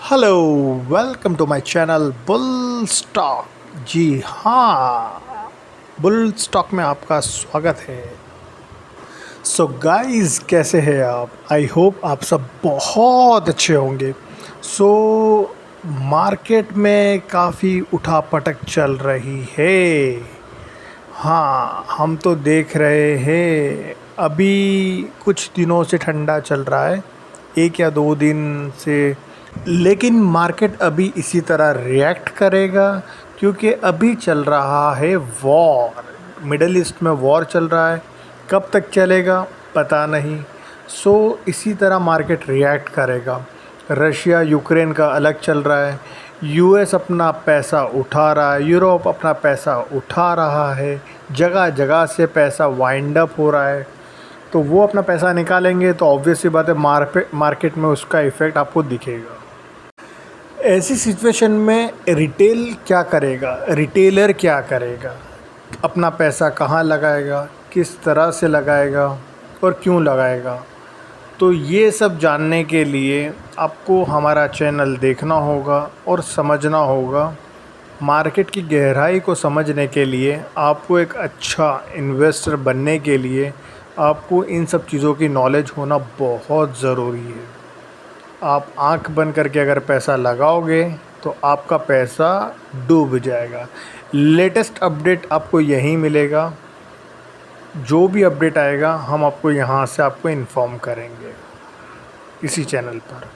Hello, welcome to my channel bull stock. जी हाँ, bull stock में आपका स्वागत है। सो गाइस, कैसे हैं आप? आई होप आप सब बहुत अच्छे होंगे। सो मार्केट में काफ़ी उठापटक चल रही है। हाँ, हम तो देख रहे हैं अभी कुछ दिनों से ठंडा चल रहा है, 1 या 2 दिन से। लेकिन मार्केट अभी इसी तरह रिएक्ट करेगा क्योंकि अभी चल रहा है वॉर। मिडल ईस्ट में वॉर चल रहा है, कब तक चलेगा पता नहीं। सो इसी तरह मार्केट रिएक्ट करेगा। रशिया यूक्रेन का अलग चल रहा है, यूएस अपना पैसा उठा रहा है, यूरोप अपना पैसा उठा रहा है, जगह जगह से पैसा वाइंड अप हो रहा है। तो वो अपना पैसा निकालेंगे तो ऑब्वियस सी बात है मार्केट में उसका इफ़ेक्ट आपको दिखेगा। ऐसी सिचुएशन में रिटेल क्या करेगा, रिटेलर क्या करेगा, अपना पैसा कहाँ लगाएगा, किस तरह से लगाएगा और क्यों लगाएगा? तो ये सब जानने के लिए आपको हमारा चैनल देखना होगा और समझना होगा। मार्केट की गहराई को समझने के लिए, आपको एक अच्छा इन्वेस्टर बनने के लिए आपको इन सब चीज़ों की नॉलेज होना बहुत ज़रूरी है। आप आंख बंद करके अगर पैसा लगाओगे तो आपका पैसा डूब जाएगा। लेटेस्ट अपडेट आपको यहीं मिलेगा। जो भी अपडेट आएगा हम आपको यहाँ से आपको इन्फॉर्म करेंगे इसी चैनल पर।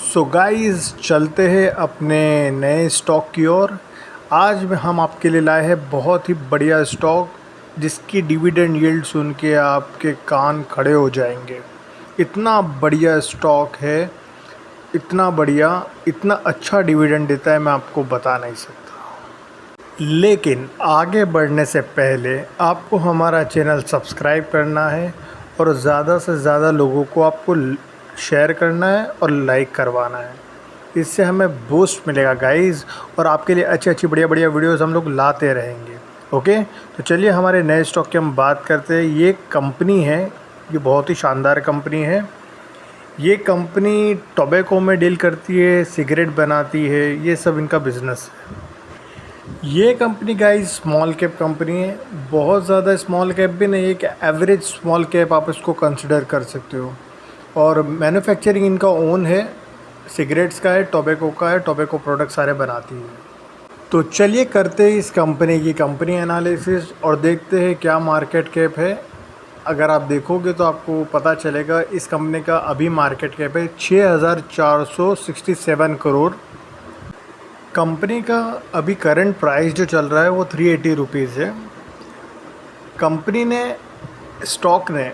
सो गाइस, चलते हैं अपने नए स्टॉक की ओर। आज में हम आपके लिए लाए हैं बहुत ही बढ़िया स्टॉक, जिसकी डिविडेंड यील्ड सुन के आपके कान खड़े हो जाएंगे। इतना बढ़िया स्टॉक है, इतना बढ़िया, इतना अच्छा डिविडेंड देता है, मैं आपको बता नहीं सकता। लेकिन आगे बढ़ने से पहले आपको हमारा चैनल सब्सक्राइब करना है और ज़्यादा से ज़्यादा लोगों को आपको शेयर करना है और लाइक करवाना है। इससे हमें बूस्ट मिलेगा गाइस, और आपके लिए अच्छी अच्छी बढ़िया बढ़िया वीडियोस हम लोग लाते रहेंगे। ओके, तो चलिए हमारे नए स्टॉक की हम बात करते हैं। ये कंपनी है, ये बहुत ही शानदार कंपनी है। ये कंपनी टोबैको में डील करती है, सिगरेट बनाती है, ये सब इनका बिज़नेस है। ये company guys small cap company है, बहुत ज़्यादा स्मॉल कैप भी नहीं, एक एवरेज स्मॉल कैप आप इसको कंसिडर कर सकते हो। और मैन्युफैक्चरिंग इनका ओन है, सिगरेट्स का है, टोबैको का है, टोबैको प्रोडक्ट सारे बनाती है। तो चलिए करते हैं इस कंपनी की कंपनी एनालिसिस और देखते हैं क्या मार्केट कैप है। अगर आप देखोगे तो आपको पता चलेगा इस कंपनी का अभी मार्केट कैप है 6467 करोड़। कंपनी का अभी करंट प्राइस जो चल रहा है वो 380 रुपीज़ है। कंपनी ने, स्टॉक ने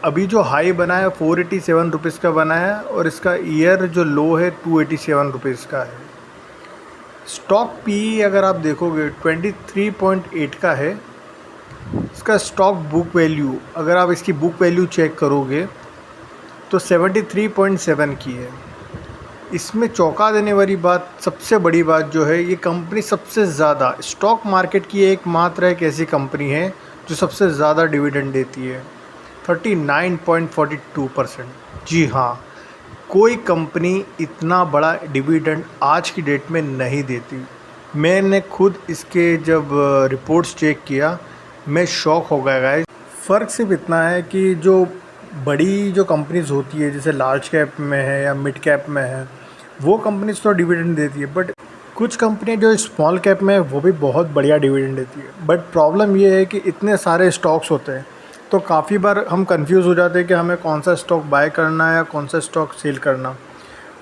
अभी जो हाई बनाया 487 रुपीज़ का बनाया और इसका ईयर जो लो है 287 रुपीज़ का है। स्टॉक पी अगर आप देखोगे 23.8 का है। इसका स्टॉक बुक वैल्यू, अगर आप इसकी बुक वैल्यू चेक करोगे तो 73.7 की है। इसमें चौंका देने वाली बात, सबसे बड़ी बात जो है, ये कंपनी सबसे ज़्यादा, स्टॉक मार्केट की एकमात्र एक ऐसी कंपनी है जो सबसे ज़्यादा डिविडेंड देती है, 39.42%। जी हाँ, कोई कंपनी इतना बड़ा डिविडेंड आज की डेट में नहीं देती। मैंने खुद इसके जब रिपोर्ट्स चेक किया, मैं शॉक हो गया गाइस। फ़र्क सिर्फ इतना है कि जो बड़ी जो कंपनीज़ होती है, जैसे लार्ज कैप में है या मिड कैप में है, वो कंपनीज तो डिविडेंड देती है, बट कुछ कंपनियां जो स्मॉल कैप में है वो भी बहुत बढ़िया डिविडेंड देती है। बट प्रॉब्लम ये है कि इतने सारे स्टॉक्स होते हैं तो काफ़ी बार हम कंफ्यूज हो जाते हैं कि हमें कौन सा स्टॉक बाय करना है या कौन सा स्टॉक सेल करना।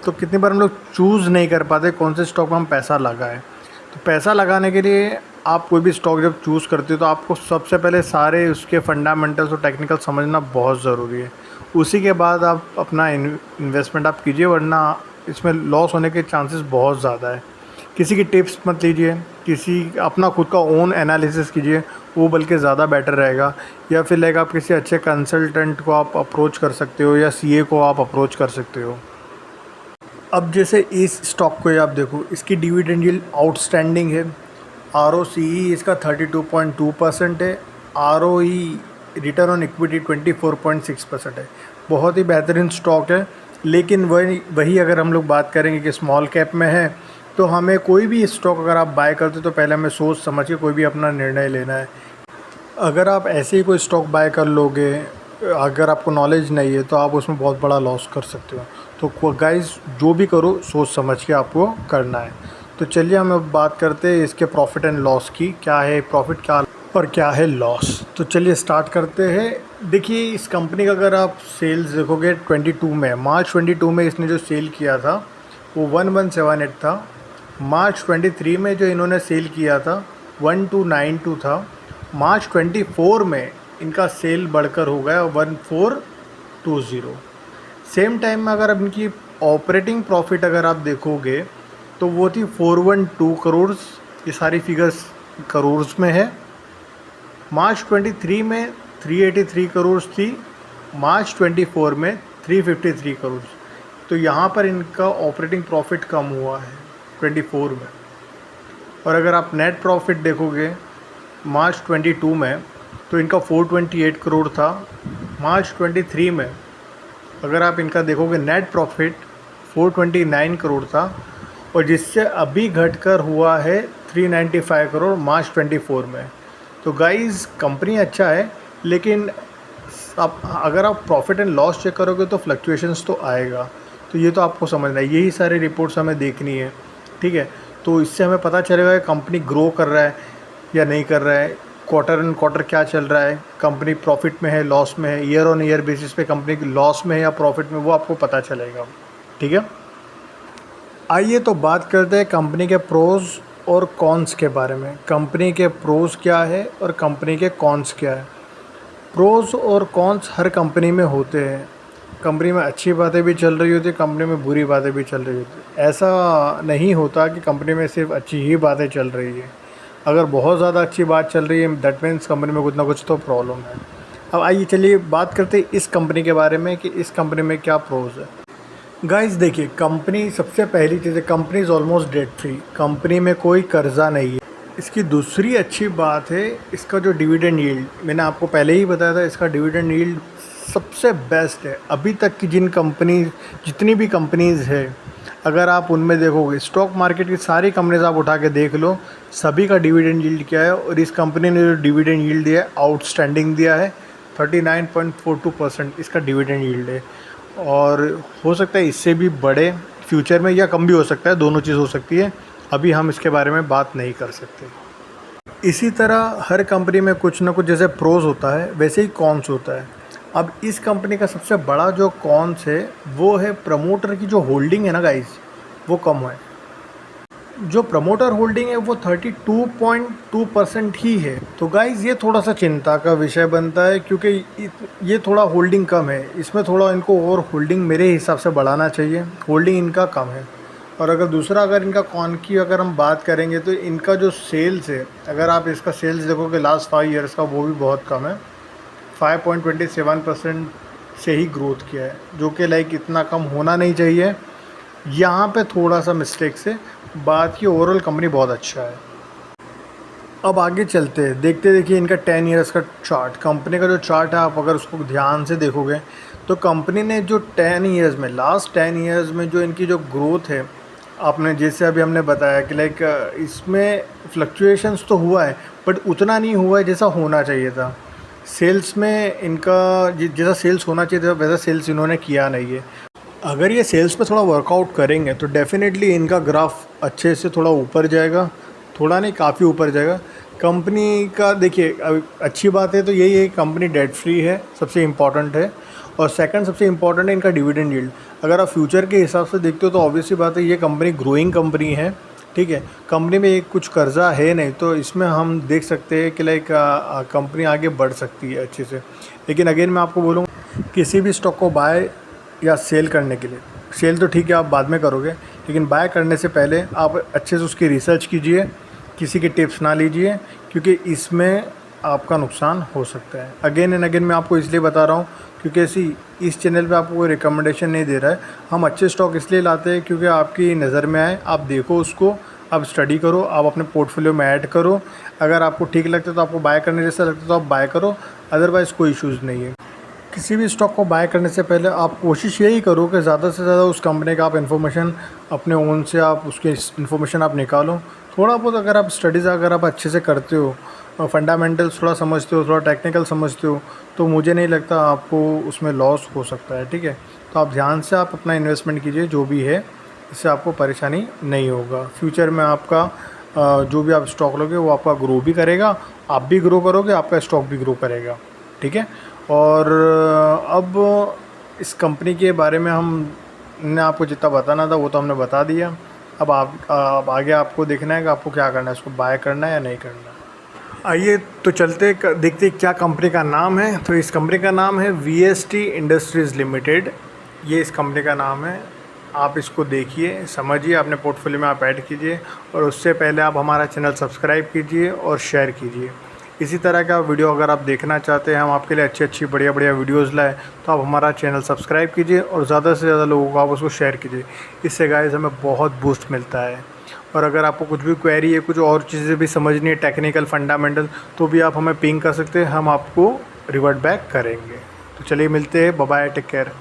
तो कितनी बार हम लोग चूज़ नहीं कर पाते कौन से स्टॉक में हम पैसा लगाएं। तो पैसा लगाने के लिए आप कोई भी स्टॉक जब चूज़ करते हो तो आपको सबसे पहले सारे उसके फंडामेंटल्स और टेक्निकल समझना बहुत ज़रूरी है। उसी के बाद आप अपना इन्वेस्टमेंट आप कीजिए, वरना इसमें लॉस होने के चांसेस बहुत ज़्यादा है। किसी की टिप्स मत लीजिए, अपना खुद का ओन एनालिसिस कीजिए, वो बल्कि ज़्यादा बेटर रहेगा। या फिर लाइक आप किसी अच्छे कंसल्टेंट को आप अप्रोच कर सकते हो या सीए को आप अप्रोच कर सकते हो। अब जैसे इस स्टॉक को आप देखो, इसकी डिविडेंड यील्ड आउटस्टैंडिंग है। आरओसीई इसका 32.2% है। आरओई, रिटर्न ऑन इक्विटी, 24.6% है। बहुत ही बेहतरीन स्टॉक है। लेकिन वही अगर हम लोग बात करेंगे कि स्मॉल कैप में है, तो हमें कोई भी स्टॉक अगर आप बाय करते हो तो पहले हमें सोच समझ के कोई भी अपना निर्णय लेना है। अगर आप ऐसे ही कोई स्टॉक बाय कर लोगे, अगर आपको नॉलेज नहीं है, तो आप उसमें बहुत बड़ा लॉस कर सकते हो। तो गाइस, जो भी करो सोच समझ के आपको करना है। तो चलिए हम अब बात करते हैं इसके प्रॉफिट एंड लॉस की, क्या है प्रॉफिट क्या और क्या है लॉस। तो चलिए स्टार्ट करते हैं। देखिए, इस कंपनी का अगर आप सेल्स देखोगे 22 में, मार्च 22 में इसने जो सेल किया था वो 1178 था। मार्च 23 में जो इन्होंने सेल किया था 1292 था। मार्च 24 में इनका सेल बढ़कर हो गया 1420। सेम टाइम में अगर अब इनकी ऑपरेटिंग प्रॉफिट अगर आप देखोगे तो वो थी 412 करोड़। ये सारी फिगर्स करोड़ में है। मार्च 23 में 383 करोड़ थी। मार्च 24 में 353 करोड़। तो यहाँ पर इनका ऑपरेटिंग प्रॉफिट कम हुआ है 24 में। और अगर आप नेट प्रॉफिट देखोगे मार्च 22 में तो इनका 428 करोड़ था। मार्च 23 में अगर आप इनका देखोगे नेट प्रॉफिट 429 करोड़ था, और जिससे अभी घटकर हुआ है 395 करोड़ मार्च 24 में। तो गाइस, कंपनी अच्छा है, लेकिन अगर आप प्रॉफिट एंड लॉस चेक करोगे तो फ्लक्चुएशंस तो आएगा। तो ये तो आपको समझना है, यही सारी रिपोर्ट्स हमें देखनी है, ठीक है। तो इससे हमें पता चलेगा कि कंपनी ग्रो कर रहा है या नहीं कर रहा है, क्वार्टर एंड क्वार्टर क्या चल रहा है, कंपनी प्रॉफिट में है लॉस में है, ईयर ऑन ईयर बेसिस पे कंपनी लॉस में है या प्रॉफिट में, वो आपको पता चलेगा, ठीक है। आइए तो बात करते हैं कंपनी के प्रोज़ और कॉन्स के बारे में। कंपनी के प्रोज़ क्या है और कंपनी के कॉन्स क्या है। प्रोज़ और कॉन्स हर कंपनी में होते हैं। कंपनी में अच्छी बातें भी चल रही होती है, कंपनी में बुरी बातें भी चल रही होती है। ऐसा नहीं होता कि कंपनी में सिर्फ अच्छी ही बातें चल रही है। अगर बहुत ज़्यादा अच्छी बात चल रही है दैट मीन्स कंपनी में कुछ ना कुछ तो प्रॉब्लम है। अब आइए चलिए बात करते हैं इस कंपनी के बारे में कि इस कंपनी में क्या प्रोज़ है। गाइस देखिए, कंपनी सबसे पहली चीज़ है, company is almost debt free. Company में कोई कर्जा नहीं है। इसकी दूसरी अच्छी बात है इसका जो डिविडेंड यील्ड, मैंने आपको पहले ही बताया था, इसका डिविडेंड यील्ड सबसे बेस्ट है। अभी तक की जितनी भी कंपनीज़ है, अगर आप उनमें देखोगे, स्टॉक मार्केट की सारी कंपनीज आप उठा के देख लो, सभी का डिविडेंड यील्ड क्या है। और इस कंपनी ने जो डिविडेंड यील्ड दिया है आउटस्टैंडिंग दिया है, 39.42% इसका डिविडेंड यील्ड है। और हो सकता है इससे भी बड़े फ्यूचर में, या कम भी हो सकता है, दोनों चीज़ हो सकती है। अभी हम इसके बारे में बात नहीं कर सकते। इसी तरह हर कंपनी में कुछ ना कुछ जैसे प्रोज होता है वैसे ही कॉन्स होता है। अब इस कंपनी का सबसे बड़ा जो कॉन्स है वो है प्रमोटर की जो होल्डिंग है ना गाइस, वो कम है। जो प्रमोटर होल्डिंग है वो 32.2% ही है। तो गाइस, ये थोड़ा सा चिंता का विषय बनता है, क्योंकि ये थोड़ा होल्डिंग कम है। इसमें थोड़ा इनको और होल्डिंग मेरे हिसाब से बढ़ाना चाहिए। होल्डिंग इनका कम है। और अगर इनका कॉन की अगर हम बात करेंगे तो इनका जो सेल्स है, अगर आप इसका सेल्स देखोगे लास्ट 5 ईयर्स का, वो भी बहुत कम है। 5.27% से ही ग्रोथ किया है, जो कि लाइक इतना कम होना नहीं चाहिए। यहाँ पे थोड़ा सा मिस्टेक से, बात की ओवरऑल कंपनी बहुत अच्छा है। अब आगे चलते हैं, देखिए इनका 10 ईयर्स का चार्ट। कंपनी का जो चार्ट है, आप अगर उसको ध्यान से देखोगे तो कंपनी ने जो 10 ईयर्स में, लास्ट 10 ईयर्स में जो इनकी जो ग्रोथ है, आपने जैसे अभी हमने बताया कि लाइक इसमें फ्लक्चुएशंस तो हुआ है, बट उतना नहीं हुआ है जैसा होना चाहिए था। सेल्स में इनका जैसा सेल्स होना चाहिए था वैसा सेल्स इन्होंने किया नहीं है। अगर ये सेल्स पे थोड़ा वर्कआउट करेंगे तो डेफिनेटली इनका ग्राफ अच्छे से थोड़ा ऊपर जाएगा, थोड़ा नहीं काफ़ी ऊपर जाएगा। कंपनी का देखिए, अच्छी बात है तो यही है, कंपनी डेट फ्री है, सबसे इम्पॉर्टेंट है। और सेकंड सबसे इम्पॉर्टेंट है इनका डिविडेंड यील्ड। अगर आप फ्यूचर के हिसाब से देखते हो तो ऑब्वियसली बात है, ये कंपनी ग्रोइंग कंपनी है, ठीक है। कंपनी में एक कुछ कर्जा है नहीं, तो इसमें हम देख सकते हैं कि लाइक कंपनी आगे बढ़ सकती है अच्छे से। लेकिन अगेन मैं आपको बोलूँगा, किसी भी स्टॉक को बाय या सेल करने के लिए, सेल तो ठीक है आप बाद में करोगे, लेकिन बाय करने से पहले आप अच्छे से उसकी रिसर्च कीजिए, किसी की टिप्स ना लीजिए, क्योंकि इसमें आपका नुकसान हो सकता है। अगेन एंड अगेन मैं आपको इसलिए बता रहा हूँ क्योंकि इस चैनल पे आपको कोई रिकमेंडेशन नहीं दे रहा है। हम अच्छे स्टॉक इसलिए लाते हैं क्योंकि आपकी नज़र में आए, आप देखो उसको, आप स्टडी करो, आप अपने पोर्टफोलियो में ऐड करो। अगर आपको ठीक लगता है तो आपको बाय करने जैसा लगता है तो आप बाय करो, अदरवाइज़ कोई इश्यूज़ नहीं है। किसी भी स्टॉक को बाय करने से पहले आप कोशिश यही करो कि ज़्यादा से ज़्यादा उस कंपनी का आप इन्फॉर्मेशन अपने ओन से आप उसके इन्फॉर्मेशन आप निकालो। थोड़ा बहुत अगर आप स्टडीज़ अगर आप अच्छे से करते हो, फंडामेंटल्स थोड़ा समझते हो, थोड़ा टेक्निकल समझते हो, तो मुझे नहीं लगता आपको उसमें लॉस हो सकता है। ठीक है, तो आप ध्यान से आप अपना इन्वेस्टमेंट कीजिए जो भी है, इससे आपको परेशानी नहीं होगा। फ्यूचर में आपका जो भी आप स्टॉक लोगे वो आपका ग्रो भी करेगा, आप भी ग्रो करोगे, आपका स्टॉक भी ग्रो करेगा। ठीक है, और अब इस कंपनी के बारे में हमने आपको जितना बताना था वो तो हमने बता दिया। अब अब आगे आपको देखना है कि आपको क्या करना है, इसको बाय करना है या नहीं करना है। आइए तो चलते देखते क्या कंपनी का नाम है। तो इस कंपनी का नाम है VST इंडस्ट्रीज़ लिमिटेड। ये इस कंपनी का नाम है। आप इसको देखिए, समझिए, अपने पोर्टफोलियो में आप ऐड कीजिए, और उससे पहले आप हमारा चैनल सब्सक्राइब कीजिए और शेयर कीजिए। इसी तरह का वीडियो अगर आप देखना चाहते हैं, हम आपके लिए अच्छी बढ़िया वीडियोज़ लाए, तो आप हमारा चैनल सब्सक्राइब कीजिए और ज़्यादा से ज़्यादा लोगों को आप उसको शेयर कीजिए। इससे गाइस हमें बहुत बूस्ट मिलता है। और अगर आपको कुछ भी क्वेरी है, कुछ और चीज़ें भी समझनी है, टेक्निकल फंडामेंटल, तो भी आप हमें पिंग कर सकते हैं, हम आपको रिवर्ट बैक करेंगे। तो चलिए मिलते हैं, बाय बाय, टेक केयर।